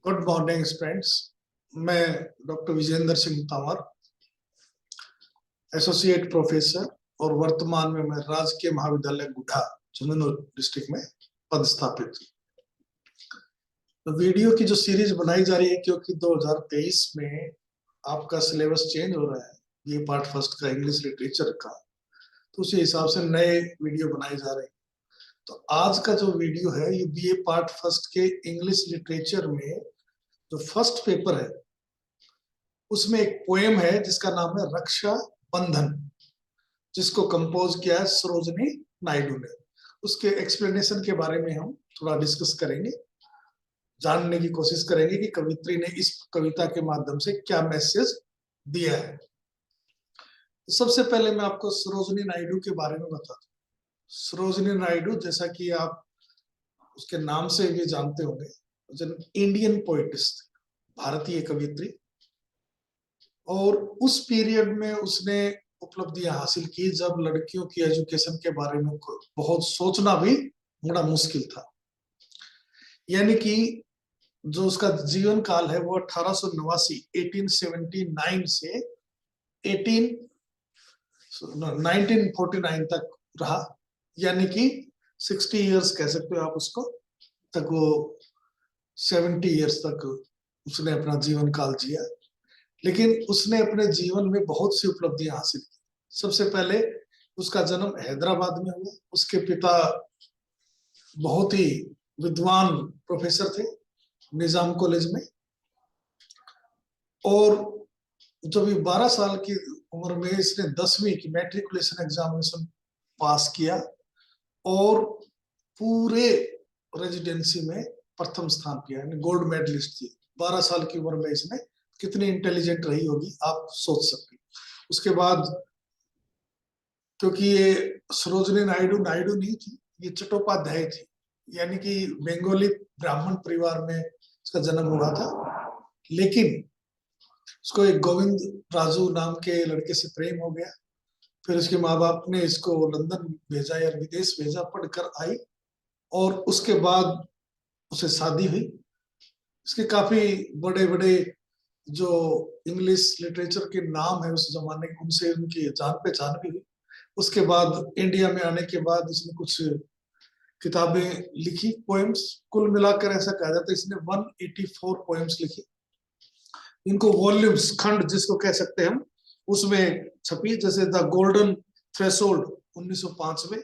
Good morning friends. मैं doctor Vijendra Singh Tanwar, associate professor और वर्तमान में मैं राजकीय महाविद्यालय गुढ़ा झुंझुनू डिस्ट्रिक्ट में पदस्थापित हूँ। तो वीडियो की जो सीरीज बनाई जा रही है, क्योंकि 2023 में आपका सिलेबस चेंज हो रहा है बीए पार्ट फर्स्ट का, इंग्लिश लिटरेचर का, तो उसी हिसाब से नए वीडियो बनाए जा रहे हैं। तो आज का जो वीडियो है ये बीए पार्ट फर्स्ट के इंग्लिश लिटरेचर में जो फर्स्ट पेपर है उसमें एक पोएम है जिसका नाम है रक्षा बंधन, जिसको कंपोज किया है सरोजनी नायडू ने। उसके एक्सप्लेनेशन के बारे में हम थोड़ा डिस्कस करेंगे, जानने की कोशिश करेंगे कि कवित्री ने इस कविता के माध्यम से क्या मैसेज दिया है। तो सबसे पहले मैं आपको सरोजनी नायडू के बारे में बता दूं। सरोजनी नायडू, जैसा कि आप उसके नाम से भी जानते होंगे, इंडियन पोइटिस्ट, भारतीय कवित्री, और उस पीरियड में उसने उपलब्धियां हासिल की जब लड़कियों की एजुकेशन के बारे में बहुत सोचना भी बड़ा मुश्किल था। यानी कि जो उसका जीवन काल है वो 1879 से 1949 तक रहा, यानी कि 60 इयर्स कह सकते हो आप उसको, तक वो 70 इयर्स तक उसने अपना जीवन काल जिया। लेकिन उसने अपने जीवन में बहुत सी उपलब्धियां हासिल की। सबसे पहले उसका जन्म हैदराबाद में हुआ। उसके पिता बहुत ही विद्वान प्रोफेसर थे निजाम कॉलेज में, और जब ये 12 साल की उम्र में इसने 10वीं की मैट्रिकुलेशन एग्जामिनेशन पास किया और पूरे रेजिडेंसी में प्रथम स्थान किया, यानी गोल्ड मेडलिस्ट थी। 12 साल की उम्र में इसने कितनी इंटेलिजेंट रही होगी आप सोच सकते। उसके बाद, क्योंकि ये सरोजनी नायडू नायडू नहीं थी, ये चट्टोपाध्याय थी, यानी कि बंगाली ब्राह्मण परिवार में इसका जन्म हुआ था। लेकिन उसको एक गोविंद राजू नाम के लड़के से प्रेम हो गया। फिर उसके माँ बाप ने इसको लंदन भेजा या विदेश भेजा, पढ़कर आई, और उसके बाद उसे शादी हुई। इसके काफी बड़े बड़े जो इंग्लिश लिटरेचर के नाम है उस जमाने के, उनसे उनकी जान पहचान भी हुई। उसके बाद इंडिया में आने के बाद इसने कुछ किताबें लिखी, पोएम्स। कुल मिलाकर ऐसा कहा जाता है इसने 184 पोएम्स लिखी। इनको वॉल्यूम्स, खंड जिसको कह सकते हैं हम, उसमें छपी, जैसे द गोल्डन थ्रेशोल्ड 1905 में,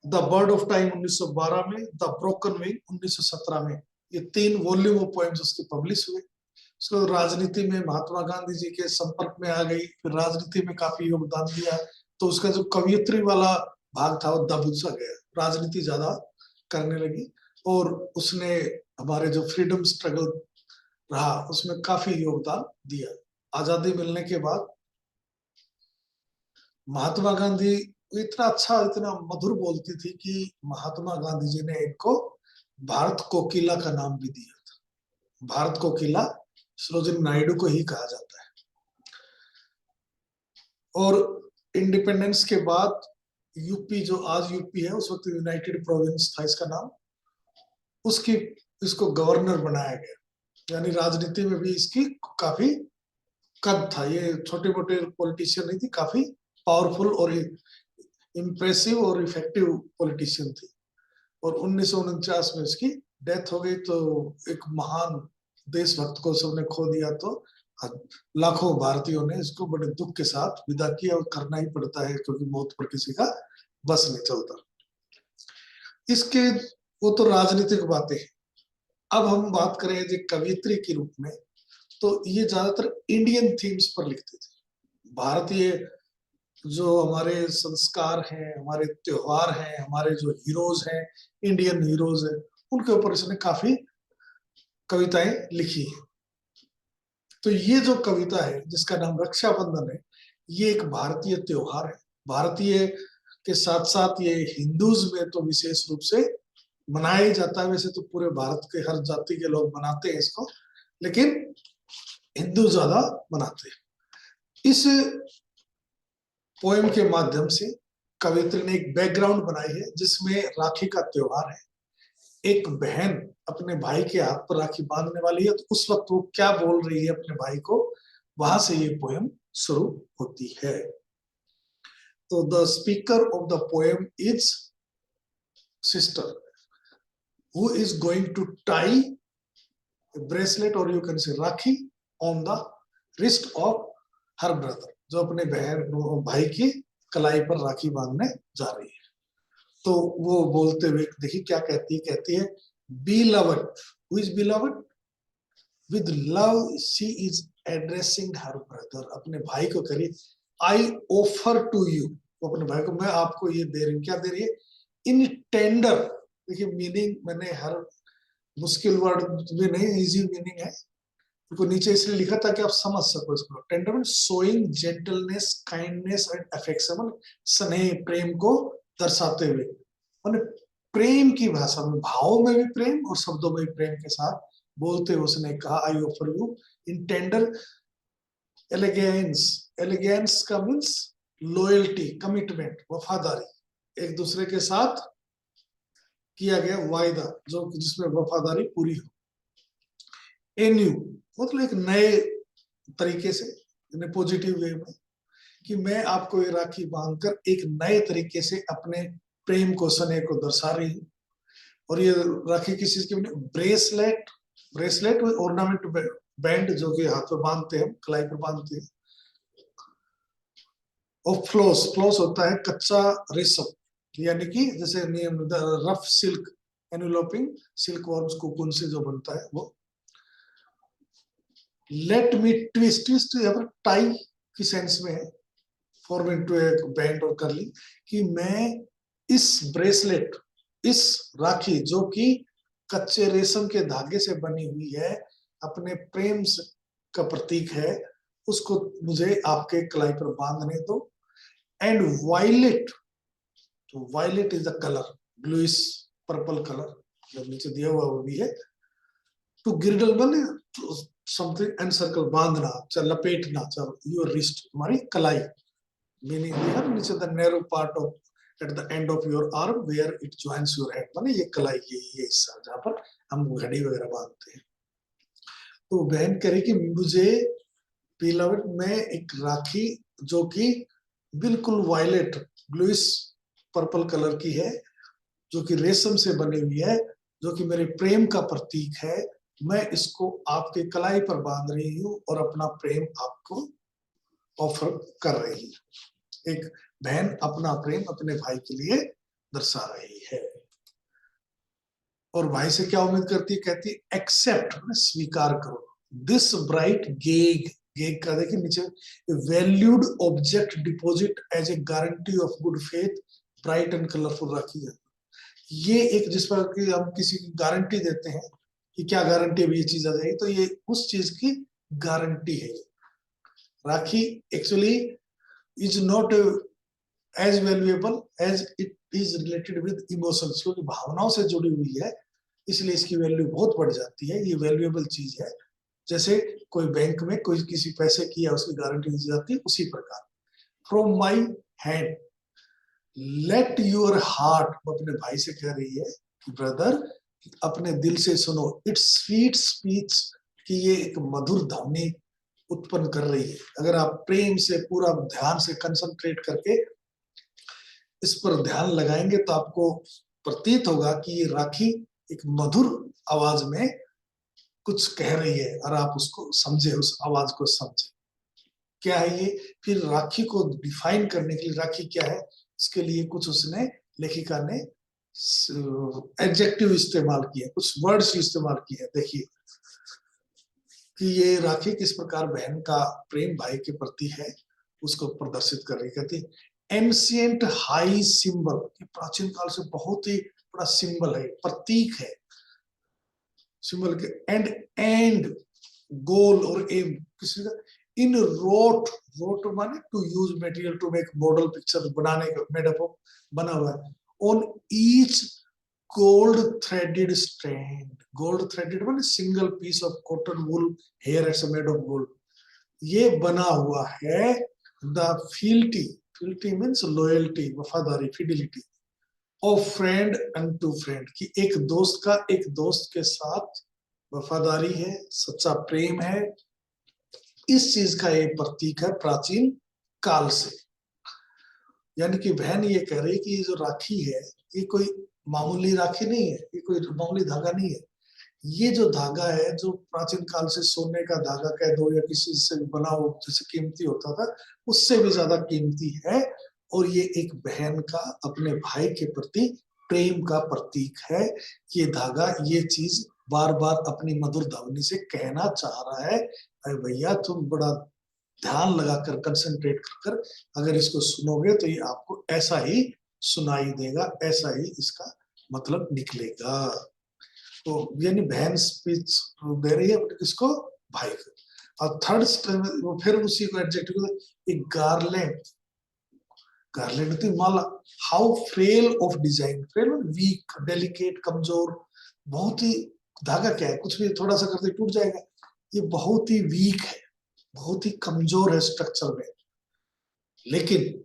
द बर्ड ऑफ टाइम 1912 में, द ब्रोकन विंग 1917 में। ये 3 वॉल्यूम ऑफ पोएम्स उसके पब्लिश हुए। उसको राजनीति में महात्मा गांधी जी के संपर्क में आ गई, फिर राजनीति में काफी योगदान दिया, तो उसका जो कवियत्री वाला भाग था वो दब सा गया, राजनीति ज्यादा करने लगी। और उसने हमारे जो फ्रीडम स्ट्रगल रहा उसमें काफी योगदान दिया। आजादी मिलने के बाद महात्मा गांधी, इतना अच्छा, इतना मधुर बोलती थी कि महात्मा गांधी जी ने इनको भारत कोकिला का नाम भी दिया था। भारत कोकिला सरोजिनी नायडू को ही कहा जाता है। और इंडिपेंडेंस के बाद यूपी, जो आज यूपी है, उस वक्त यूनाइटेड प्रोविंस था इसका नाम, उसकी इसको गवर्नर बनाया गया। यानी राजनीति में भी इसकी काफी कद था। ये छोटे मोटे पॉलिटिशियन नहीं थी, काफी पावरफुल और इम्प्रेसिव और इफेक्टिव पॉलिटिशियन थी। और 1949 में इसकी डेथ हो गई। तो एक महान देशभक्त को सबने खो दिया, तो लाखों भारतीयों ने इसको बड़े दुख के साथ विदा किया, और करना ही पड़ता है क्योंकि मौत पर किसी का बस नहीं चलता। इसके वो तो राजनीतिक बातें हैं। अब हम बात करें जी कवियत्री के रूप में, तो ये ज्यादातर इंडियन थीम्स पर लिखते थे। भारतीय जो हमारे संस्कार हैं, हमारे त्योहार हैं, हमारे जो हीरोज हैं, इंडियन हीरोज हैं, उनके ऊपर इसने काफी कविताएं लिखी है। तो ये जो कविता है जिसका नाम रक्षाबंधन है, ये एक भारतीय त्योहार है। भारतीय के साथ साथ ये हिंदूज में तो विशेष रूप से मनाया ही जाता है। वैसे तो पूरे भारत के हर जाति के लोग मनाते हैं इसको, लेकिन हिंदू ज्यादा मनाते हैं। इस पोएम के माध्यम से कवित्री ने एक बैकग्राउंड बनाई है जिसमें राखी का त्योहार है। एक बहन अपने भाई के हाथ पर राखी बांधने वाली है, तो उस वक्त वो क्या बोल रही है अपने भाई को, वहां से ये पोएम शुरू होती है। तो the speaker of the poem is sister who is going to tie bracelet और you can say rakhi on the wrist of her brother, जो अपने बहन भाई की कलाई पर राखी बांधने जा रही है। तो वो बोलते हुए देखिए क्या कहती है beloved, who is beloved? With love she is addressing her brother, अपने भाई को करी I offer to you, वो अपने भाई को मैं आपको ये दे रही हूँ, क्या दे रही है, इन टेंडर, देखिए मीनिंग मैंने हर मुश्किल वर्ड में नहीं, इजी मीनिंग है, तो नीचे इसलिए लिखा था कि आप समझ सको इसको। Tender mean showing gentleness, kindness and affection, स्नेह प्रेम को दर्शाते हुए, मैंने प्रेम की भाषा में, भावों में भी प्रेम और शब्दों में भी प्रेम के साथ बोलते हुए उसने कहा I offer you in tender allegiance, allegiance का मीन्स लॉयल्टी, कमिटमेंट, वफादारी, एक दूसरे के साथ किया गया वायदा जो जिसमें वफादारी पूरी हो। एन्यू मतलब एक नए तरीके से, पॉजिटिव वे में, कि मैं आपको ये राखी बांधकर एक नए तरीके से अपने प्रेम को, स्नेह को दर्शा रही हूँ। और ये राखी किस चीज की बनी, bracelet, bracelet with ornament band, जो कि हाथ में बांधते हैं, कलाई पर बांधते हैं, और फ्लोस, फ्लोस होता है कच्चा रेशम, यानी कि जैसे rough silk, enveloping silk worms cocoon से जो बनता है वो। Let me twist, twist tie की सेंस में है, फॉर्म इनटू एक बैंड और कर ली, कि मैं इस ब्रेसलेट, इस राखी जो कि कच्चे रेशम के धागे से बनी हुई है, अपने प्रेम का प्रतीक है, उसको मुझे आपके कलाई पर बांधने दो। एंड वायलेट, तो violet is the colour, bluish purple colour, जो नीचे दिया हुआ वो भी है। टू गिरडल बने समथिंग एनसर्कल, बांधना, चल लपेटना, चल योर रिस्ट, तुम्हारी कलाई, मीनिंग दिया नीचे the narrow part of at the end of your arm where it joins your head, माने ये कलाई के ये हिस्सा जहां पर हम घड़ी वगैरह बांधते हैं। तो बहन कह रही कि मुझे बिलवड में एक राखी जो कि बिल्कुल वायलेट ब्लूइश पर्पल कलर की है, जो कि रेशम से बनी हुई है, जो कि मेरे प्रेम का प्रतीक है, मैं इसको आपके कलाई पर बांध रही हूँ और अपना प्रेम आपको ऑफर कर रही है। एक बहन अपना प्रेम अपने भाई के लिए दर्शा रही है, और भाई से क्या उम्मीद करती है, कहती है एक्सेप्ट, स्वीकार करो, दिस ब्राइट गेग, गेग का देखिए नीचे, valued object deposit as a guarantee of good faith, bright and colourful rakhi है। ये एक जिस पर कि हम किसी की गारंटी देते हैं कि क्या गारंटी है ये चीज आ जाएगी, तो ये उस चीज की गारंटी है। Rakhi actually is not as valuable as it is related with emotions, क्योंकि भावनाओं से जुड़ी हुई है, इसलिए इसकी वैल्यू बहुत बढ़ जाती है, ये वैल्यूएबल चीज है। जैसे कोई बैंक में कोई किसी पैसे की है उसकी गारंटी दी जाती है, उसी प्रकार from my hand let your heart, वो अपने भाई से कह रही है कि ब्रदर अपने दिल से सुनो, इट्स स्वीट स्पीच, कि ये एक मधुर ध्वनि उत्पन्न कर रही है। अगर आप प्रेम से पूरा ध्यान से कंसंट्रेट करके इस पर ध्यान लगाएंगे तो आपको प्रतीत होगा कि ये राखी एक मधुर आवाज में कुछ कह रही है, और आप उसको समझे, उस आवाज को समझे क्या है ये। फिर राखी को डिफाइन करने के लिए राखी क्या है, इसके लिए कुछ उसने, लेखिका ने एडजेक्टिव इस्तेमाल किए, कुछ वर्ड्स इस्तेमाल किए। देखिए कि ये राखी किस प्रकार बहन का प्रेम भाई के प्रति है उसको प्रदर्शित कर रही। कहती एंशिएंट हाई सिंबल, प्राचीन काल से बहुत ही बड़ा सिंबल है, प्रतीक है सिंबल के। एंड गोल और एम किसी का, इन रोट, रोट माने to use material to make model picture, बनाने का, मेडअप ऑफ बना हुआ है। On each gold threaded strand, gold threaded माने single piece of cotton wool hair it's made of gold, ये बना हुआ है the fealty, fealty means loyalty, वफादारी, fidelity, of friend and to friend, कि एक दोस्त का एक दोस्त के साथ वफादारी है, सच्चा प्रेम है, इस चीज का ये प्रतीक है प्राचीन काल से। यानी कि बहन ये कह रही है कि ये जो राखी है ये कोई मामूली राखी नहीं है, ये कोई मामूली धागा नहीं है। ये जो धागा है जो प्राचीन काल से सोने का धागा कह दो या किसी से बना हो जैसे कीमती होता था, उससे भी ज्यादा कीमती है। और ये एक बहन का अपने भाई के प्रति प्रेम का प्रतीक है। ये धागा ये चीज बार बार अपनी मधुर ध्वनि से कहना चाह रहा है, अरे भैया तुम बड़ा ध्यान लगाकर कंसंट्रेट कर अगर इसको सुनोगे तो ये आपको ऐसा ही सुनाई देगा, ऐसा ही इसका मतलब निकलेगा। तो यानी बहन स्पीच दे रही है किसको, भाई को। और थर्ड वो फिर उसी को एडजेक्टिव एक गार्लैंड, गार्लैंड होती माला। How frail of design, frail weak, delicate, कमजोर, बहुत ही, धागा क्या है कुछ भी थोड़ा सा करते टूट जाएगा, ये बहुत ही वीक है, बहुत ही कमजोर है स्ट्रक्चर में, लेकिन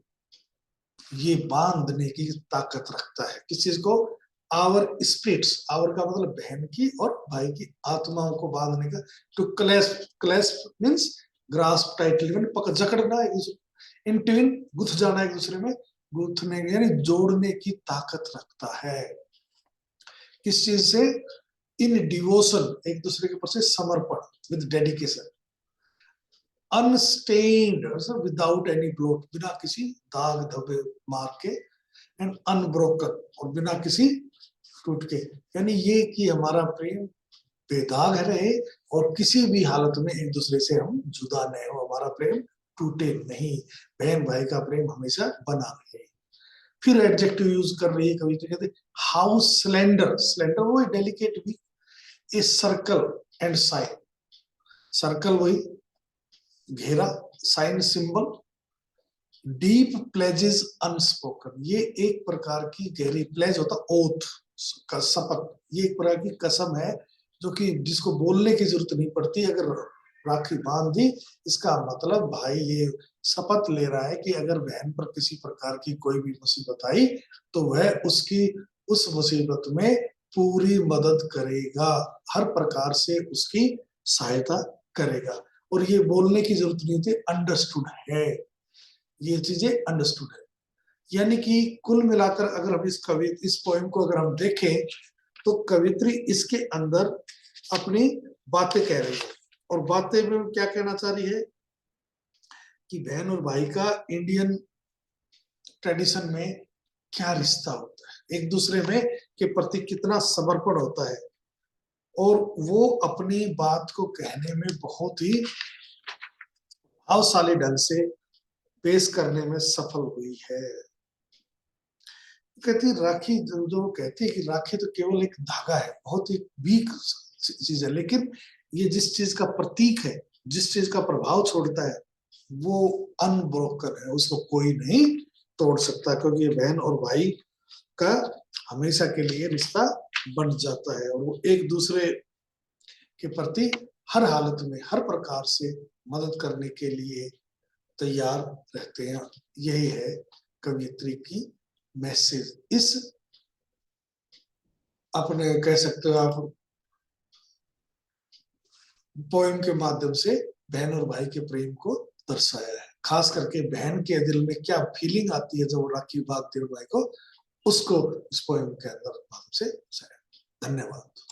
ये बांधने की ताकत रखता है। किस चीज को, आवर स्पिरिट्स, आवर का मतलब बहन की और भाई की आत्माओं को बांधने का। To clasp, clasp means grasp tightly, पकड़ जकड़ना एक दूसरे, इंटविन गुथ जाना एक दूसरे में, गुथने यानी जोड़ने की ताकत रखता है। किस चीज से, इन डिवोशन, एक दूसरे के प्रति समर्पण, with dedication, unstained without any blot, बिना किसी दाग धब्बे मार के, एंड अनब्रोकन, और बिना किसी टूट के, यानी ये कि हमारा प्रेम बेदाग रहे और किसी भी हालत में एक दूसरे से हम जुदा नहीं हो, हमारा प्रेम टूटे नहीं, बहन भाई का प्रेम हमेशा बना रहे। फिर एडजेक्टिव यूज कर रही है कविता, कहते हाउ स्लेंडर, स्लेंडर वो डेलिकेट भी, a circle and sign, circle वही घेरा, sign symbol, deep pledges unspoken, ये एक प्रकार की गहरी, प्लेज होता ओथ का शपथ, ये एक प्रकार की कसम है जो कि जिसको बोलने की जरूरत नहीं पड़ती, अगर राखी बांध दी इसका मतलब भाई ये शपथ ले रहा है कि अगर बहन पर किसी प्रकार की कोई भी मुसीबत आई तो वह उसकी उस मुसीबत में पूरी मदद करेगा, हर प्रकार से उसकी सहायता करेगा। और ये बोलने की जरूरत नहीं होती, अंडरस्टूड है, ये चीजें अंडरस्टूड है। यानी कि कुल मिलाकर अगर हम इस पोएम को अगर हम देखें तो कवित्री इसके अंदर अपनी बातें कह रही है, और बातें में क्या कहना चाह रही है कि बहन और भाई का इंडियन ट्रेडिशन में क्या रिश्ता होता है, एक दूसरे में के प्रति कितना समर्पण होता है, और वो अपनी बात को कहने में बहुत ही प्रभावशाली ढंग से पेश करने में सफल हुई है। कहती राखी, जो कहती है कि राखी तो केवल एक धागा है, बहुत ही वीक चीज है, लेकिन ये जिस चीज का प्रतीक है, जिस चीज का प्रभाव छोड़ता है वो अनब्रोकन है, उसको कोई नहीं तोड़ सकता, क्योंकि ये बहन और भाई का हमेशा के लिए रिश्ता बन जाता है, और वो एक दूसरे के प्रति हर हालत में हर प्रकार से मदद करने के लिए तैयार रहते हैं। यही है कवियत्री की मैसेज, इस अपने कह सकते हो आप पोएम के माध्यम से बहन और भाई के प्रेम को दर्शाया है। खास करके बहन के दिल में क्या फीलिंग आती है जब वो राखी बांधती है भाई को, उसको इस पोएम के अंदर माध्यम से दर्शाया। धन्यवाद।